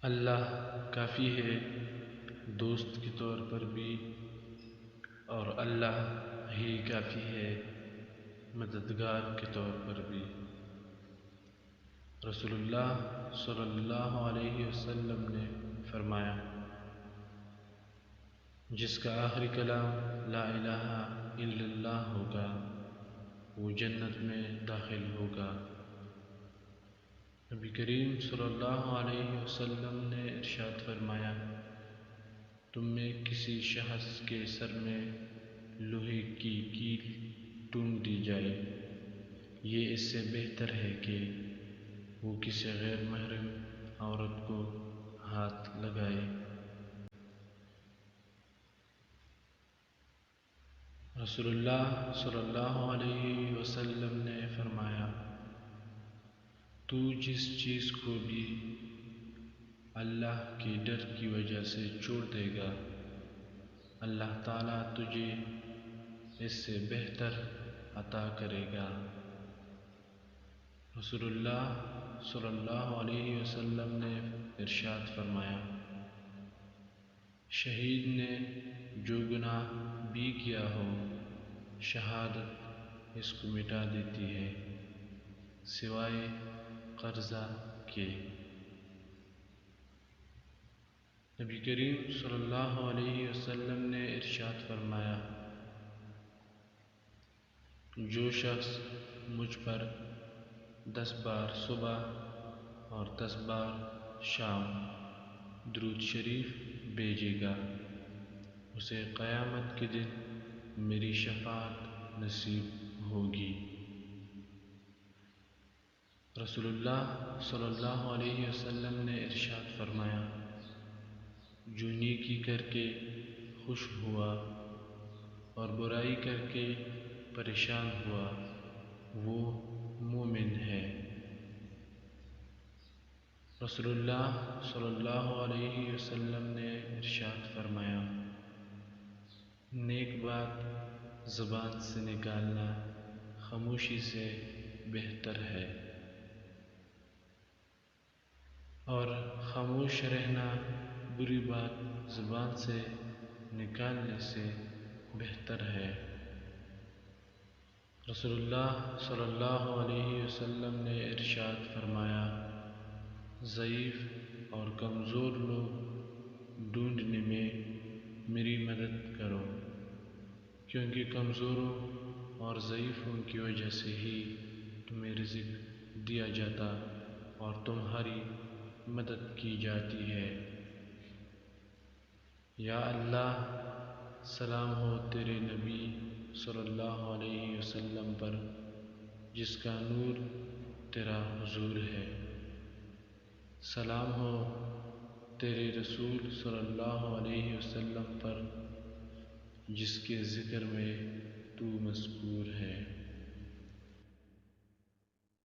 اللہ کافی ہے دوست کے طور پر بھی، اور اللہ ہی کافی ہے مددگار کے طور پر بھی۔ رسول اللہ صلی اللہ علیہ وسلم نے فرمایا، جس کا آخری کلام لا الہ الا اللہ ہوگا وہ جنت میں داخل ہوگا۔ نبی کریم صلی اللہ علیہ وسلم نے ارشاد فرمایا، تم میں کسی شخص کے سر میں لوہے کی کیل ٹونک دی جائے، یہ اس سے بہتر ہے کہ وہ کسی غیر محرم عورت کو ہاتھ لگائے۔ رسول اللہ صلی اللہ علیہ وسلم نے فرمایا، تو جس چیز کو بھی اللہ کے ڈر کی وجہ سے چھوڑ دے گا، اللہ تعالیٰ تجھے اس سے بہتر عطا کرے گا۔ رسول اللہ صلی اللہ علیہ وسلم نے ارشاد فرمایا، شہید نے جو گناہ بھی کیا ہو، شہادت اس کو مٹا دیتی ہے سوائے قرضہ کے۔ نبی کریم صلی اللہ علیہ وسلم نے ارشاد فرمایا، جو شخص مجھ پر 10 بار صبح اور 10 بار شام درود شریف بھیجے گا، اسے قیامت کے دن میری شفاعت نصیب ہوگی۔ رسول اللہ صلی اللہ علیہ وسلم نے ارشاد فرمایا، جو نیکی کر کے خوش ہوا اور برائی کر کے پریشان ہوا وہ مومن ہے۔ رسول اللہ صلی اللہ علیہ وسلم نے ارشاد فرمایا، نیک بات زبان سے نکالنا خاموشی سے بہتر ہے، اور خاموش رہنا بری بات زبان سے نکالنے سے بہتر ہے۔ رسول اللہ صلی اللہ علیہ وسلم نے ارشاد فرمایا، ضعیف اور کمزور لوگ ڈھونڈنے میں میری مدد کرو، کیونکہ کمزوروں اور ضعیفوں کی وجہ سے ہی تمہیں رزق دیا جاتا اور تمہاری مدد کی جاتی ہے۔ یا اللہ، سلام ہو تیرے نبی صلی اللہ علیہ وسلم پر جس کا نور تیرا حضور ہے، سلام ہو تیرے رسول صلی اللہ علیہ وسلم پر جس کے ذکر میں تو مذکور ہے۔